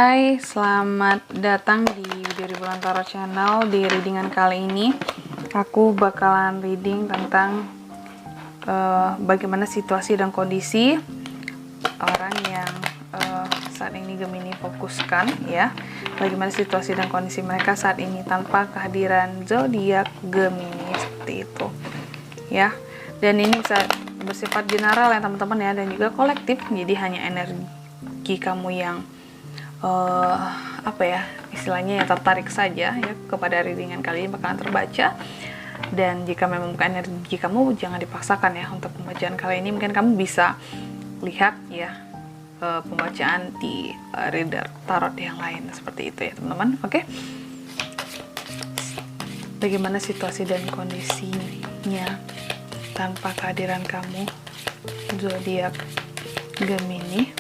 Hai, selamat datang di video Bulan Tarot Channel. Di readingan kali ini aku bakalan reading tentang bagaimana situasi dan kondisi orang yang saat ini Gemini fokuskan, ya. Bagaimana situasi dan kondisi mereka saat ini tanpa kehadiran zodiak Gemini, seperti itu, ya. Dan ini bisa bersifat general ya teman-teman ya, dan juga kolektif. Jadi hanya energi kamu yang istilahnya ya tertarik saja ya kepada readingan kali ini bakalan terbaca. Dan jika memang bukan energi kamu, jangan dipaksakan ya untuk pembacaan kali ini. Mungkin kamu bisa lihat ya pembacaan di reader tarot yang lain, seperti itu ya teman-teman. Oke. Bagaimana situasi dan kondisinya tanpa kehadiran kamu, zodiak Gemini?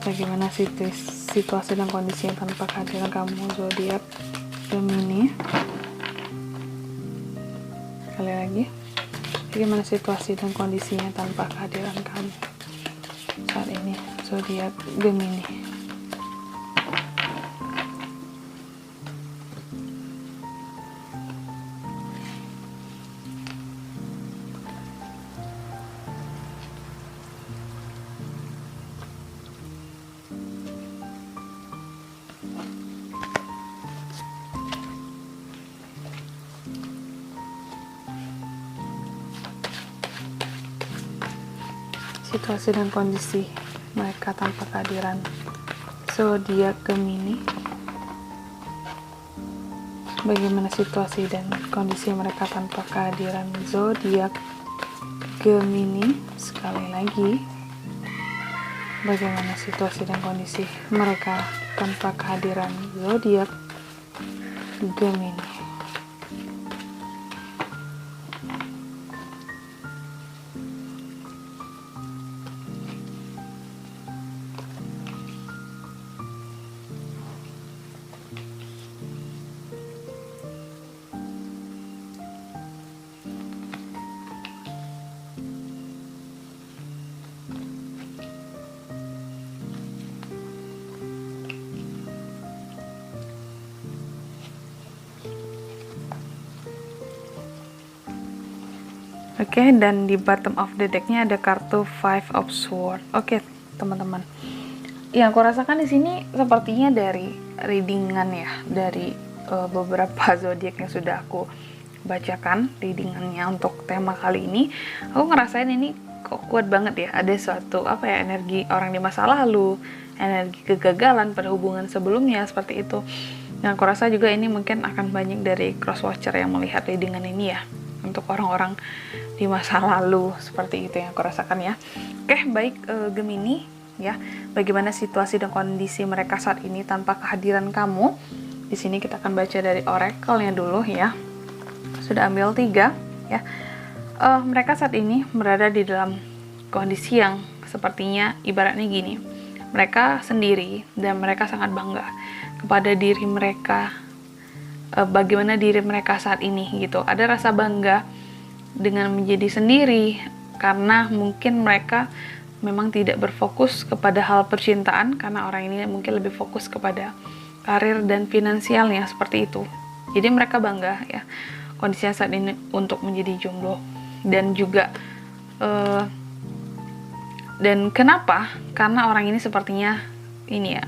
Bagaimana situasi dan kondisinya tanpa kehadiran kamu, zodiak Gemini? Sekali lagi, bagaimana situasi dan kondisinya tanpa kehadiran kamu saat ini, zodiak Gemini? Situasi dan kondisi mereka tanpa kehadiran zodiak Gemini. Bagaimana situasi dan kondisi mereka tanpa kehadiran zodiak Gemini? Sekali lagi, bagaimana situasi dan kondisi mereka tanpa kehadiran zodiak Gemini? Oke, dan di bottom of the decknya ada kartu Five of Swords. Oke, teman-teman. Yang aku rasakan di sini sepertinya dari readingan ya, dari beberapa zodiak yang sudah aku bacakan readingannya untuk tema kali ini. Aku ngerasain ini kok kuat banget ya. Ada suatu energi orang di masa lalu, energi kegagalan pada hubungan sebelumnya, seperti itu. Dan aku rasa juga ini mungkin akan banyak dari cross watcher yang melihat readingan ini ya, untuk orang-orang di masa lalu, seperti itu yang aku rasakan ya. Oke, baik Gemini ya. Bagaimana situasi dan kondisi mereka saat ini tanpa kehadiran kamu? Di sini kita akan baca dari oracle-nya dulu ya. Sudah ambil 3 ya. Mereka saat ini berada di dalam kondisi yang sepertinya ibaratnya gini. Mereka sendiri dan mereka sangat bangga kepada diri mereka. Bagaimana diri mereka saat ini gitu. Ada rasa bangga dengan menjadi sendiri karena mungkin mereka memang tidak berfokus kepada hal percintaan, karena orang ini mungkin lebih fokus kepada karir dan finansialnya, seperti itu. Jadi mereka bangga ya kondisinya saat ini untuk menjadi jomblo. Dan juga dan kenapa? Karena orang ini sepertinya ini ya,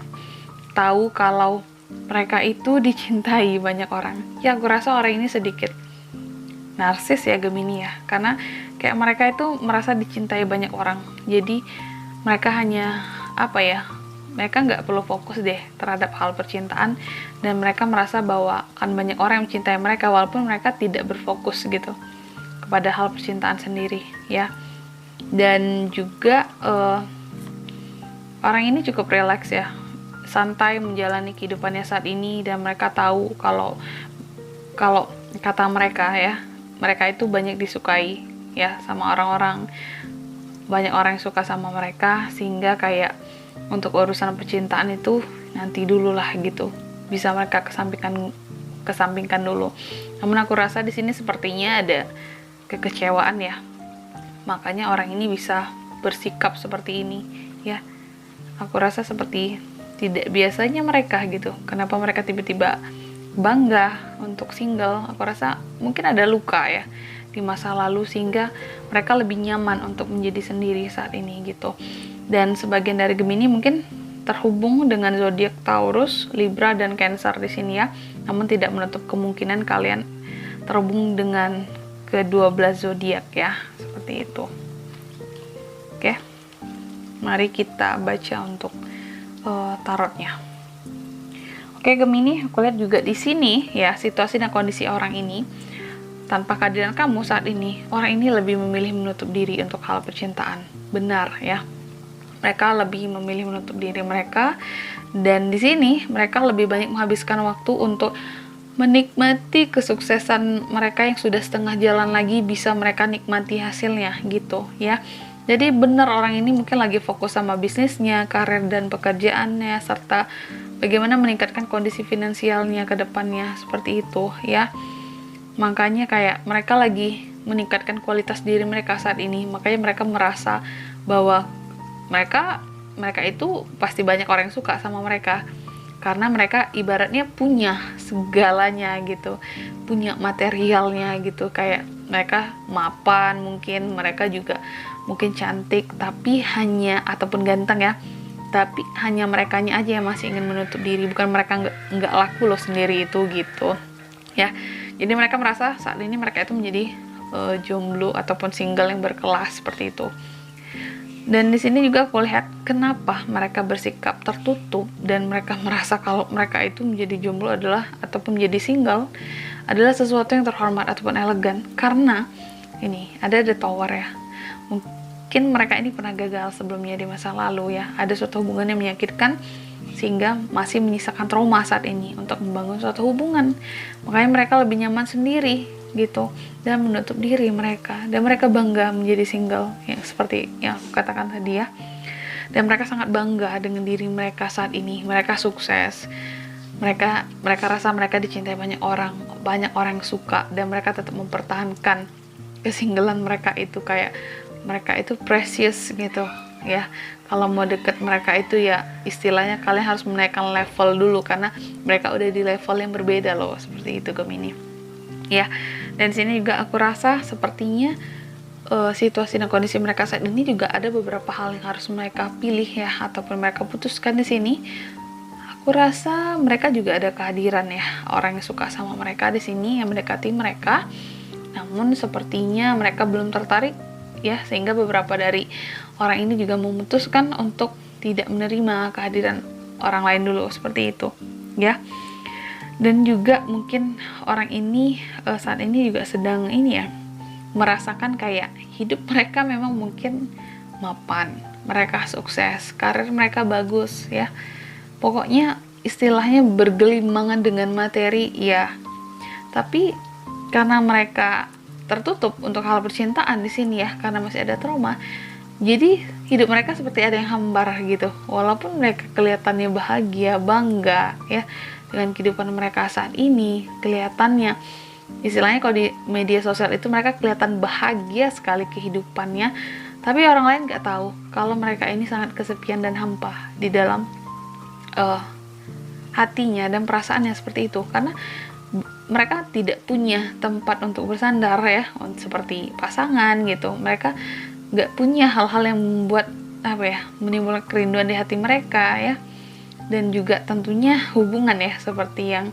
tahu kalau mereka itu dicintai banyak orang. Ya, aku rasa orang ini sedikit narsis ya Gemini ya, karena kayak mereka itu merasa dicintai banyak orang. Jadi mereka hanya mereka nggak perlu fokus deh terhadap hal percintaan, dan mereka merasa bahwa akan banyak orang yang mencintai mereka walaupun mereka tidak berfokus gitu kepada hal percintaan sendiri ya. Dan juga orang ini cukup rileks ya, santai menjalani kehidupannya saat ini, dan mereka tahu kalau kata mereka ya, mereka itu banyak disukai ya sama orang-orang, banyak orang yang suka sama mereka, sehingga kayak untuk urusan percintaan itu nanti dulu lah gitu, bisa mereka kesampingkan dulu. Namun aku rasa di sini sepertinya ada kekecewaan ya, makanya orang ini bisa bersikap seperti ini ya. Aku rasa seperti tidak biasanya mereka gitu. Kenapa mereka tiba-tiba bangga untuk single? Aku rasa mungkin ada luka ya di masa lalu sehingga mereka lebih nyaman untuk menjadi sendiri saat ini gitu. Dan sebagian dari Gemini mungkin terhubung dengan zodiak Taurus, Libra dan Cancer di sini ya. Namun tidak menutup kemungkinan kalian terhubung dengan ke-12 zodiak ya, seperti itu. Oke. Mari kita baca untuk tarotnya. Oke Gemini, aku lihat juga di sini ya situasi dan kondisi orang ini. Tanpa kehadiran kamu saat ini, orang ini lebih memilih menutup diri untuk hal percintaan. Benar ya. Mereka lebih memilih menutup diri mereka, dan di sini mereka lebih banyak menghabiskan waktu untuk menikmati kesuksesan mereka yang sudah setengah jalan lagi bisa mereka nikmati hasilnya gitu ya. Jadi benar orang ini mungkin lagi fokus sama bisnisnya, karir dan pekerjaannya, serta bagaimana meningkatkan kondisi finansialnya ke depannya, seperti itu ya. Makanya kayak mereka lagi meningkatkan kualitas diri mereka saat ini. Makanya mereka merasa bahwa mereka itu pasti banyak orang yang suka sama mereka. Karena mereka ibaratnya punya segalanya gitu. Punya materialnya gitu. Kayak mereka mapan mungkin, mereka juga mungkin cantik, tapi hanya, ataupun ganteng ya, tapi hanya merekanya aja yang masih ingin menutup diri. Bukan mereka nggak laku loh sendiri itu gitu ya. Jadi mereka merasa saat ini mereka itu menjadi jomblo ataupun single yang berkelas seperti itu. Dan di sini juga aku lihat kenapa mereka bersikap tertutup dan mereka merasa kalau mereka itu menjadi jomblo adalah ataupun menjadi single adalah sesuatu yang terhormat ataupun elegan. Karena ini ada The Tower ya. Mungkin mereka ini pernah gagal sebelumnya di masa lalu ya. Ada suatu hubungan yang menyakitkan sehingga masih menyisakan trauma saat ini untuk membangun suatu hubungan. Makanya mereka lebih nyaman sendiri gitu dan menutup diri mereka, dan mereka bangga menjadi single yang seperti yang aku katakan tadi ya. Dan mereka sangat bangga dengan diri mereka saat ini. Mereka sukses, mereka rasa mereka dicintai banyak orang yang suka, dan mereka tetap mempertahankan kesinggelan mereka itu. Kayak mereka itu precious gitu ya. Kalau mau deket mereka itu ya istilahnya kalian harus menaikkan level dulu, karena mereka udah di level yang berbeda loh, seperti itu Gemini ya. Dan sini juga aku rasa sepertinya situasi dan kondisi mereka saat ini juga ada beberapa hal yang harus mereka pilih ya, ataupun mereka putuskan di sini. Aku rasa mereka juga ada kehadiran ya, orang yang suka sama mereka di sini yang mendekati mereka. Namun sepertinya mereka belum tertarik ya, sehingga beberapa dari orang ini juga memutuskan untuk tidak menerima kehadiran orang lain dulu, seperti itu ya. Dan juga mungkin orang ini saat ini juga sedang ini ya, merasakan kayak hidup mereka memang mungkin mapan, mereka sukses, karir mereka bagus ya. Pokoknya istilahnya bergelimangan dengan materi ya. Tapi karena mereka tertutup untuk hal percintaan di sini ya, karena masih ada trauma, jadi hidup mereka seperti ada yang hambar gitu. Walaupun mereka kelihatannya bahagia, bangga ya dengan kehidupan mereka saat ini, kelihatannya istilahnya kalau di media sosial itu mereka kelihatan bahagia sekali kehidupannya, tapi orang lain nggak tahu kalau mereka ini sangat kesepian dan hampa di dalam hatinya dan perasaannya, seperti itu. Karena mereka tidak punya tempat untuk bersandar ya, seperti pasangan gitu. Mereka nggak punya hal-hal yang membuat menimbulkan kerinduan di hati mereka ya. Dan juga tentunya hubungan ya, seperti yang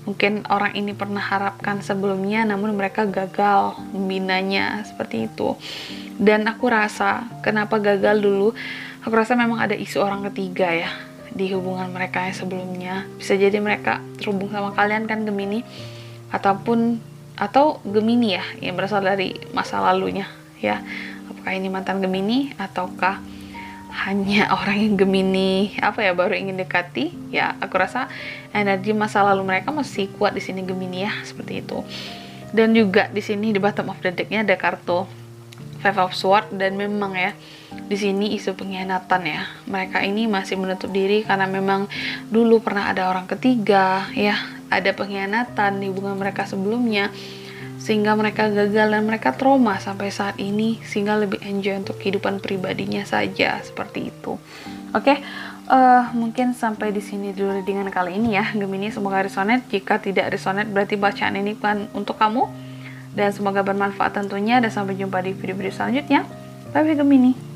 mungkin orang ini pernah harapkan sebelumnya, namun mereka gagal membinanya, seperti itu. Dan aku rasa kenapa gagal dulu, aku rasa memang ada isu orang ketiga ya di hubungan mereka yang sebelumnya. Bisa jadi mereka terhubung sama kalian kan Gemini, atau Gemini ya yang berasal dari masa lalunya ya. Apakah ini mantan Gemini ataukah hanya orang yang Gemini baru ingin dekati ya. Aku rasa energi masa lalu mereka masih kuat di sini Gemini ya, seperti itu. Dan juga di sini di bottom of the deck-nya ada kartu Five of Swords, dan memang ya di sini isu pengkhianatan ya. Mereka ini masih menutup diri karena memang dulu pernah ada orang ketiga ya, ada pengkhianatan di hubungan mereka sebelumnya, sehingga mereka gagal dan mereka trauma sampai saat ini, sehingga lebih enjoy untuk kehidupan pribadinya saja, seperti itu. Oke, mungkin sampai di sini dulu readingan kali ini ya, Gemini. Semoga resonate. Jika tidak resonate, berarti bacaan ini bukan untuk kamu. Dan semoga bermanfaat tentunya, dan sampai jumpa di video-video selanjutnya. Bye Gemini.